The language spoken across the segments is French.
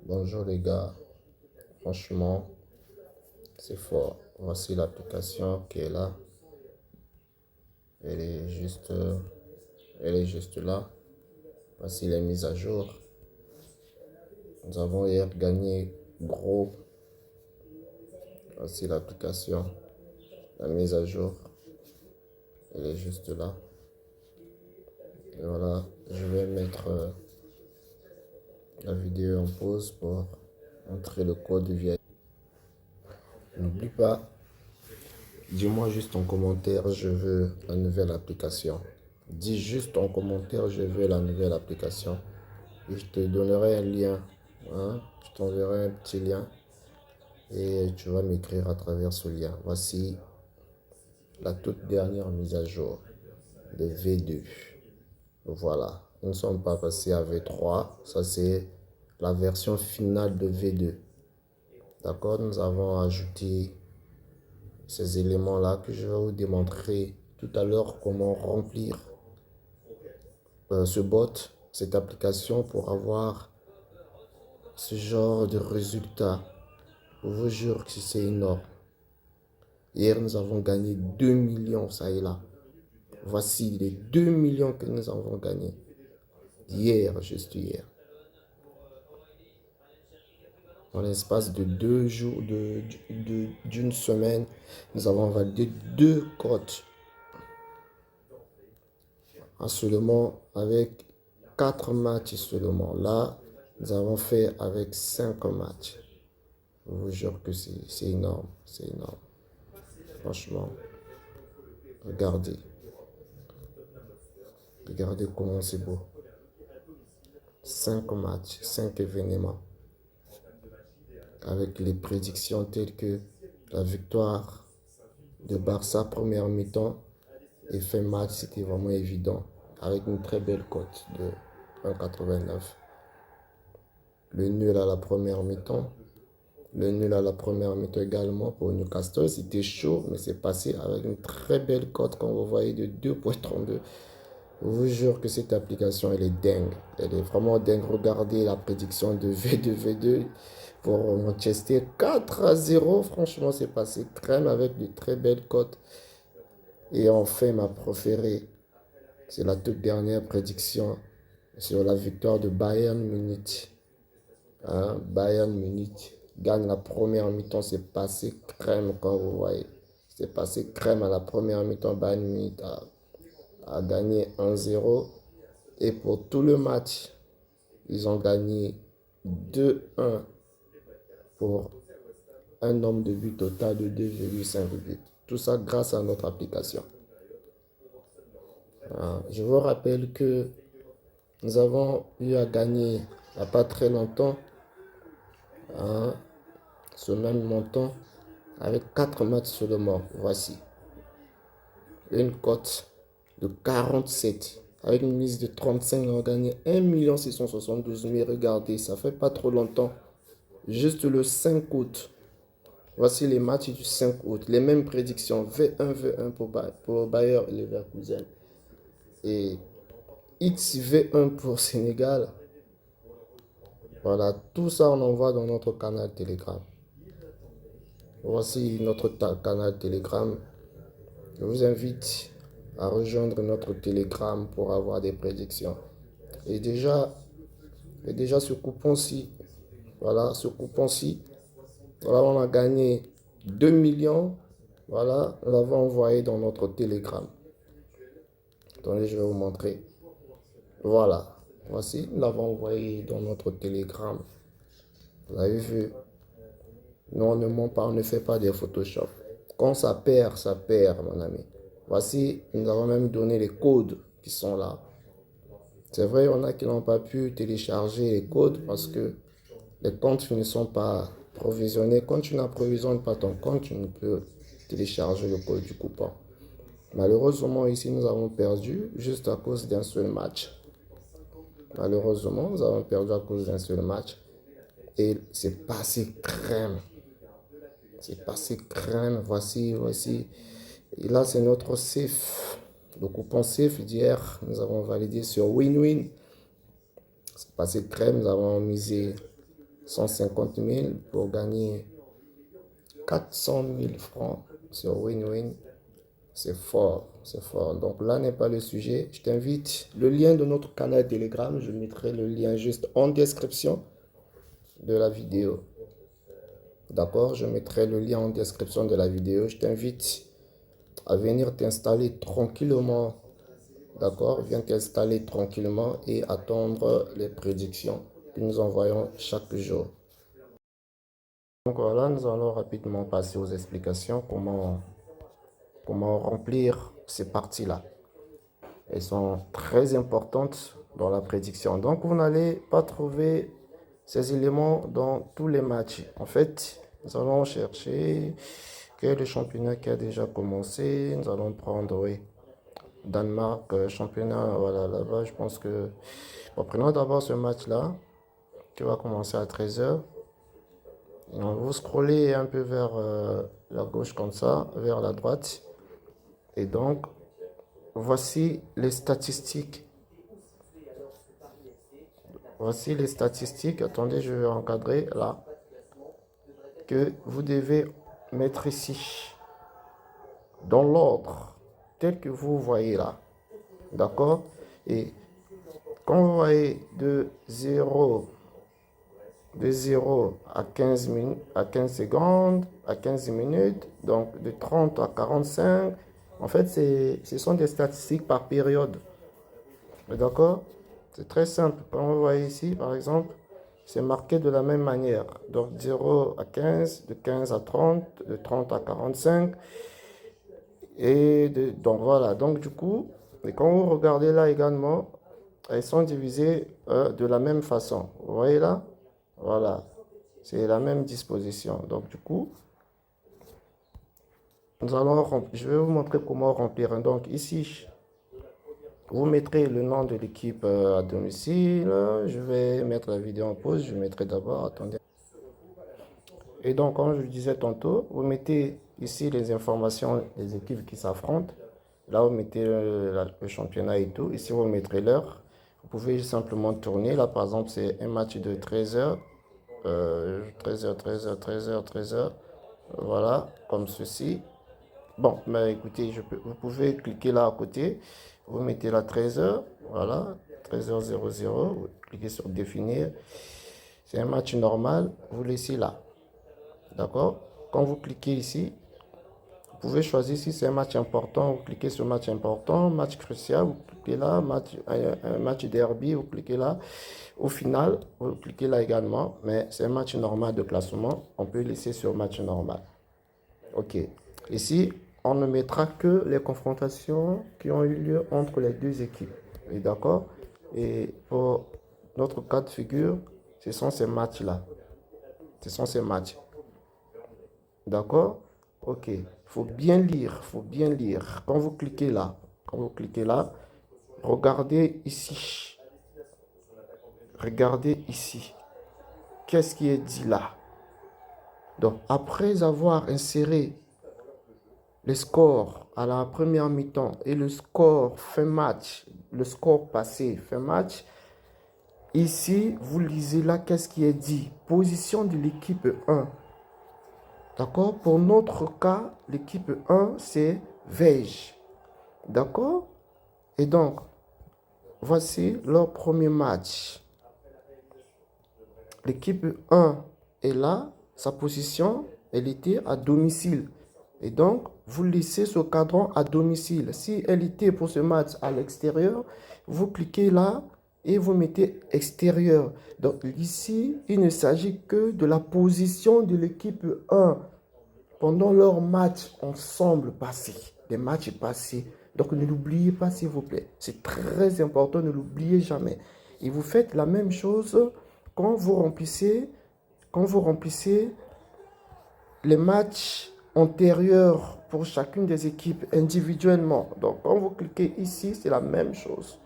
Bonjour les gars, franchement c'est fort. Voici l'application qui est là. Elle est juste, elle est juste là. Voici les mises à jour. Nous avons hier gagné gros. Voici l'application, la mise à jour. Elle est juste là. Et voilà, je vais mettre la vidéo en pause pour entrer le code VIP. N'oublie pas, dis-moi juste en commentaire, je veux la nouvelle application. Dis juste en commentaire, je veux la nouvelle application. Et je te donnerai un lien. Hein. Je t'enverrai un petit lien. Et tu vas m'écrire à travers ce lien. Voici la toute dernière mise à jour de V2. Voilà. Nous ne sommes pas passés à V3. Ça, c'est la version finale de V2. D'accord? Nous avons ajouté ces éléments-là que je vais vous démontrer tout à l'heure comment remplir ce bot, cette application pour avoir ce genre de résultats. Je vous jure que c'est énorme. Hier, nous avons gagné 2 millions, ça est là. Voici les 2 millions que nous avons gagnés. Hier, juste hier. En l'espace de 2 jours, d'une semaine, nous avons validé 2 cotes. Seulement avec 4 matchs seulement. Là, nous avons fait avec 5 matchs. Je vous jure que c'est énorme. C'est énorme. Franchement, regardez. Regardez comment c'est beau. 5 matchs, 5 événements. Avec les prédictions telles que la victoire de Barça première mi-temps et fin match, c'était vraiment évident. Avec une très belle cote de 1,89. Le nul à la première mi-temps. Le nul à la première mi-temps également pour Newcastle. C'était chaud, mais c'est passé avec une très belle cote, comme vous voyez, de 2,32. Je vous jure que cette application, elle est dingue. Elle est vraiment dingue. Regardez la prédiction de V2 pour Manchester 4-0. Franchement, c'est passé crème avec de très belles cotes. Et enfin, ma préférée, c'est la toute dernière prédiction sur la victoire de Bayern Munich. Hein, Bayern Munich gagne la première mi-temps. C'est passé crème, comme vous voyez. C'est passé crème à la première mi-temps. Bayern Munich a gagné 1-0. Et pour tout le match, ils ont gagné 2-1 pour un nombre de buts total de 2,5 buts. Tout ça grâce à notre application. Je vous rappelle que nous avons eu à gagner il n'y a pas très longtemps ce même montant avec 4 matchs seulement. Voici une cote de 47. Avec une mise de 35, on a gagné 1 672 000. Regardez, ça fait pas trop longtemps. Juste le 5 août. Voici les matchs du 5 août. Les mêmes prédictions. V1 pour Bayer Leverkusen. Et XV1 pour Sénégal. Voilà, tout ça on envoie dans notre canal Telegram. Voici notre canal Telegram. Je vous invite à rejoindre notre Telegram pour avoir des prédictions. Et déjà ce coupon-ci, voilà, ce coupon-ci, voilà, on a gagné 2 millions. Voilà, on l'avons envoyé dans notre Telegram. Attendez, je vais vous montrer. Voilà, voici, nous l'avons envoyé dans notre Telegram. Vous avez vu? Nous, on ne ment pas, on ne fait pas des Photoshop. Quand ça perd, mon ami. Voici, nous avons même donné les codes qui sont là. C'est vrai, il y en a qui n'ont pas pu télécharger les codes parce que les comptes ne sont pas provisionnés. Quand tu n'approvisionnes pas ton compte, tu ne peux télécharger le code du coupon. Malheureusement, ici, nous avons perdu juste à cause d'un seul match. Malheureusement, nous avons perdu à cause d'un seul match. Et c'est passé crème. C'est passé crème. Voici. Et là, c'est notre safe. Le coupon safe d'hier, nous avons validé sur Win-Win. C'est passé crème. Nous avons misé 150 000 pour gagner 400 000 francs sur Win-Win. C'est fort, c'est fort. Donc là n'est pas le sujet. Je t'invite, le lien de notre canal Telegram, je mettrai le lien juste en description de la vidéo. D'accord? Je mettrai le lien en description de la vidéo. Je t'invite à venir t'installer tranquillement. D'accord? Viens t'installer tranquillement et attendre les prédictions que nous envoyons chaque jour. Donc voilà, nous allons rapidement passer aux explications. Comment remplir ces parties-là. Elles sont très importantes dans la prédiction. Donc, vous n'allez pas trouver ces éléments dans tous les matchs. En fait, nous allons chercher quel est le championnat qui a déjà commencé. Nous allons prendre, oui, Danemark, championnat, voilà, là-bas, je pense que... Bon, prenons d'abord ce match-là, qui va commencer à 13h. Vous scrollez un peu vers la gauche comme ça, vers la droite. Et donc, voici les statistiques. Voici les statistiques. Attendez, je vais encadrer là. Que vous devez mettre ici. Dans l'ordre. Tel que vous voyez là. D'accord? Et quand vous voyez de 0 à 15 minutes, à 15 secondes, à 15 minutes, donc de 30 à 45, en fait, ce sont des statistiques par période. D'accord? C'est très simple. Comme vous voyez ici, par exemple, c'est marqué de la même manière. Donc, 0 à 15, de 15 à 30, de 30 à 45. Donc, voilà. Donc, du coup, et quand vous regardez là également, elles sont divisées de la même façon. Vous voyez là? Voilà. C'est la même disposition. Donc, du coup, je vais vous montrer comment remplir. Donc, ici, vous mettrez le nom de l'équipe à domicile. Je vais mettre la vidéo en pause. Je mettrai d'abord, attendez. Et donc, comme je le disais tantôt, vous mettez ici les informations des équipes qui s'affrontent. Là, vous mettez le championnat et tout. Ici, vous mettrez l'heure. Vous pouvez simplement tourner. Là, par exemple, c'est un match de 13h. 13h, 13h, 13h, 13h. Voilà, comme ceci. Bon, mais écoutez, vous pouvez cliquer là à côté. Vous mettez là 13h. Voilà, 13h00. Vous cliquez sur définir. C'est un match normal. Vous laissez là. D'accord? Quand vous cliquez ici, vous pouvez choisir si c'est un match important. Vous cliquez sur match important, match crucial. Vous cliquez là, un match derby. Vous cliquez là. Au final, vous cliquez là également. Mais c'est un match normal de classement. On peut laisser sur match normal. OK. Ici, on ne mettra que les confrontations qui ont eu lieu entre les deux équipes. D'accord? Et pour notre cas de figure, ce sont ces matchs-là. Ce sont ces matchs. D'accord? OK. Il faut bien lire. Il faut bien lire. Quand vous cliquez là, regardez ici. Regardez ici. Qu'est-ce qui est dit là? Donc, après avoir inséré le score à la première mi-temps et le score fin match, le score passé fin match, ici, vous lisez là qu'est-ce qui est dit. Position de l'équipe 1. D'accord? Pour notre cas, l'équipe 1, c'est Veige. D'accord? Et donc, voici leur premier match. L'équipe 1 est là. Sa position, elle était à domicile. Et donc, vous laissez ce cadran à domicile. Si elle était pour ce match à l'extérieur, vous cliquez là et vous mettez extérieur. Donc ici, il ne s'agit que de la position de l'équipe 1 pendant leur match ensemble passé, des matchs passés. Donc ne l'oubliez pas s'il vous plaît. C'est très important, ne l'oubliez jamais. Et vous faites la même chose quand vous remplissez les matchs antérieurs pour chacune des équipes individuellement. Donc quand vous cliquez ici, c'est la même chose.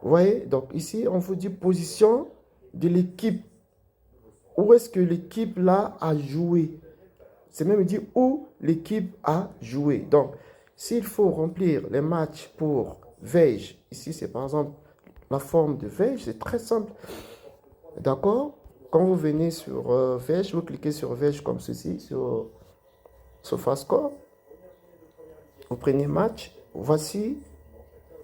Vous voyez? Donc ici, on vous dit position de l'équipe. Où est-ce que l'équipe là a joué? C'est même dit où l'équipe a joué. Donc, s'il faut remplir les matchs pour Veige, ici c'est par exemple la forme de Veige, c'est très simple. D'accord? quand vous venez sur Veg, vous cliquez sur Veg comme ceci, sur SofaScore. Vous prenez match. Voici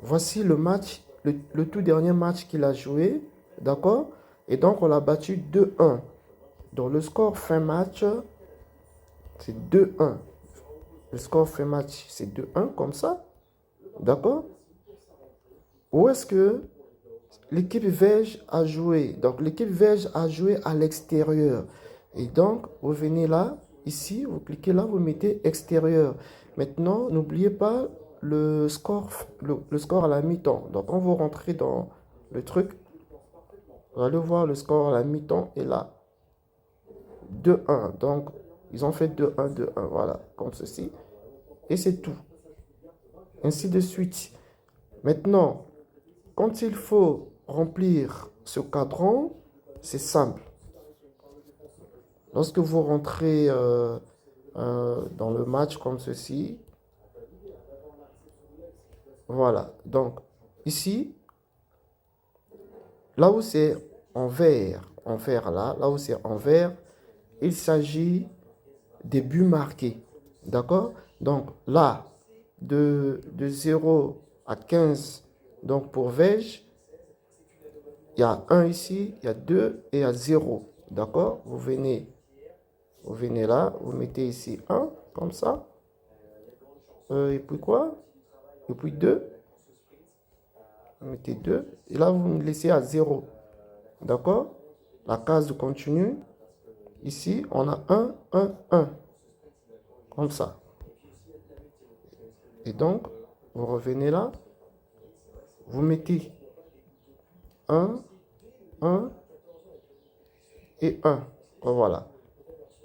le match, le tout dernier match qu'il a joué. D'accord? Et donc, on l'a battu 2-1. Donc, le score fin match, c'est 2-1. Le score fin match, c'est 2-1, comme ça. D'accord? Où est-ce que l'équipe Veg a joué? Donc, l'équipe Veg a joué à l'extérieur. Et donc, vous venez là, ici, vous cliquez là, vous mettez extérieur. Maintenant, n'oubliez pas le score, le score à la mi-temps. Donc, quand vous rentrez dans le truc, vous allez voir le score à la mi-temps est là. 2-1. Donc, ils ont fait 2-1, 2-1. Voilà, comme ceci. Et c'est tout. Ainsi de suite. Maintenant, quand il faut remplir ce cadran, c'est simple. Lorsque vous rentrez dans le match comme ceci, voilà. Donc, ici, là où c'est en vert là où c'est en vert, il s'agit des buts marqués. D'accord? Donc, là, de 0 à 15, donc pour Veg, il y a 1 ici, il y a 2 et il y a 0. D'accord? Vous venez là, vous mettez ici 1, comme ça. Et puis quoi? Et puis 2. Vous mettez 2. Et là, vous me laissez à 0. D'accord? La case continue. Ici, on a 1, 1, 1. Comme ça. Et donc, vous revenez là. Vous mettez 1, 1 et 1. Voilà.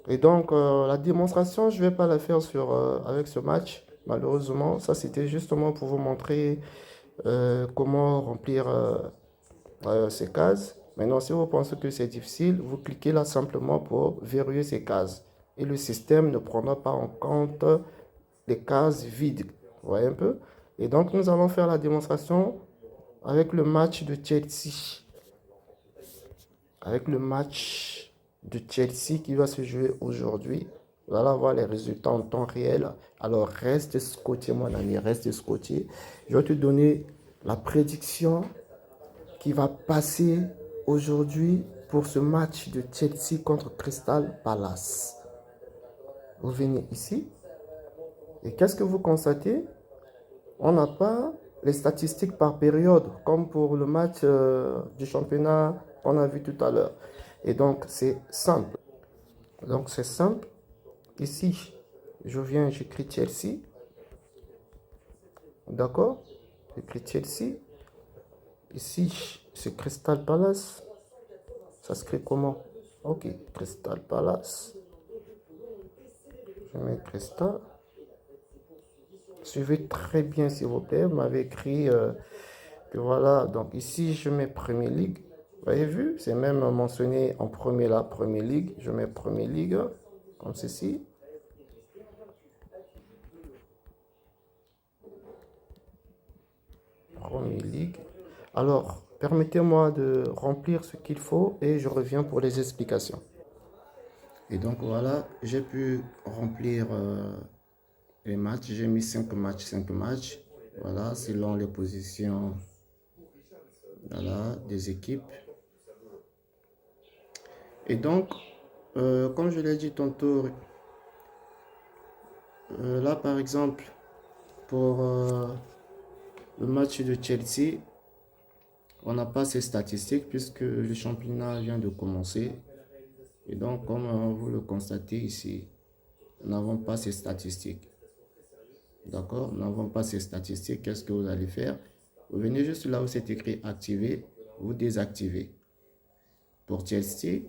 Et donc, la démonstration, je ne vais pas la faire avec ce match. Malheureusement, ça c'était justement pour vous montrer comment remplir ces cases. Maintenant, si vous pensez que c'est difficile, vous cliquez là simplement pour verrouiller ces cases. Et le système ne prendra pas en compte les cases vides. Vous voyez un peu? Et donc, nous allons faire la démonstration avec le match de Chelsea. Avec le match de Chelsea qui va se jouer aujourd'hui. Vous allez voir les résultats en temps réel. Alors, reste scotché, mon ami, reste scotché. Je vais te donner la prédiction qui va passer aujourd'hui pour ce match de Chelsea contre Crystal Palace. Vous venez ici. Et qu'est-ce que vous constatez? On n'a pas les statistiques par période, comme pour le match du championnat qu'on a vu tout à l'heure. Et donc, c'est simple. Donc, c'est simple. Ici, je viens, j'écris Chelsea. D'accord? J'écris Chelsea. Ici, c'est Crystal Palace. Ça s'écrit comment? Ok, Crystal Palace. Je mets Crystal. Suivez très bien, s'il vous plaît. Vous m'avez écrit que voilà. Donc, ici, je mets Premier League. Vous avez vu? C'est même mentionné en premier là, Premier League. Je mets Premier League, comme ceci. Premier League. Alors, permettez-moi de remplir ce qu'il faut et je reviens pour les explications. Et donc, voilà, j'ai pu remplir les matchs. J'ai mis 5 matchs, 5 matchs. Voilà, selon les positions, voilà, des équipes. Et donc, comme je l'ai dit tantôt, là par exemple, pour le match de Chelsea, on n'a pas ces statistiques puisque le championnat vient de commencer. Et donc, comme vous le constatez ici, nous n'avons pas ces statistiques. D'accord? Nous n'avons pas ces statistiques. Qu'est-ce que vous allez faire? Vous venez juste là où c'est écrit activer, vous désactivez. Pour Chelsea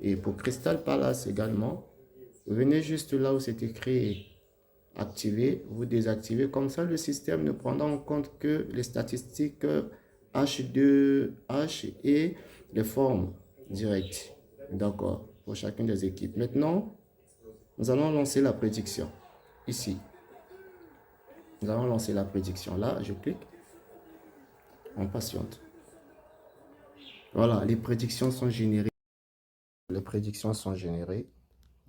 et pour Crystal Palace également, vous venez juste là où c'est écrit activer, vous désactivez. Comme ça, le système ne prendra en compte que les statistiques H2H et les formes directes. D'accord? Pour chacune des équipes. Maintenant, nous allons lancer la prédiction. Ici. Nous allons lancer la prédiction. Là, je clique. On patiente. Voilà, les prédictions sont générées. les prédictions sont générées.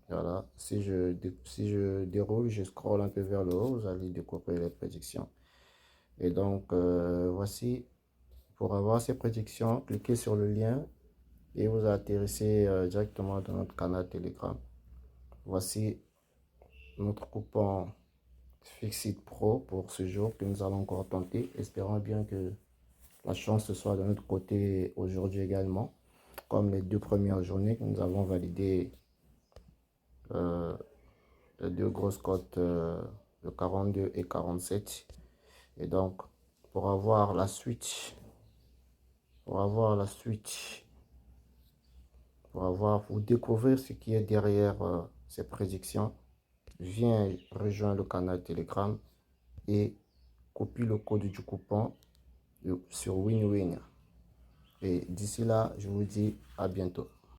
Voilà, si je déroule, je scrolle un peu vers le haut, vous allez découvrir les prédictions. Et donc, voici, pour avoir ces prédictions, cliquez sur le lien et vous atterrissez directement dans notre canal Telegram. Voici notre coupon Fixit Pro pour ce jour que nous allons encore tenter. Espérons bien que la chance soit de notre côté aujourd'hui également, comme les deux premières journées que nous avons validées, euh, les deux grosses cotes, de 42 et 47. Et donc, pour avoir la suite, pour avoir la suite, vous découvrir ce qui est derrière ces prédictions, viens rejoindre le canal Telegram et copie le code du coupon sur WinWin. Et d'ici là, je vous dis à bientôt.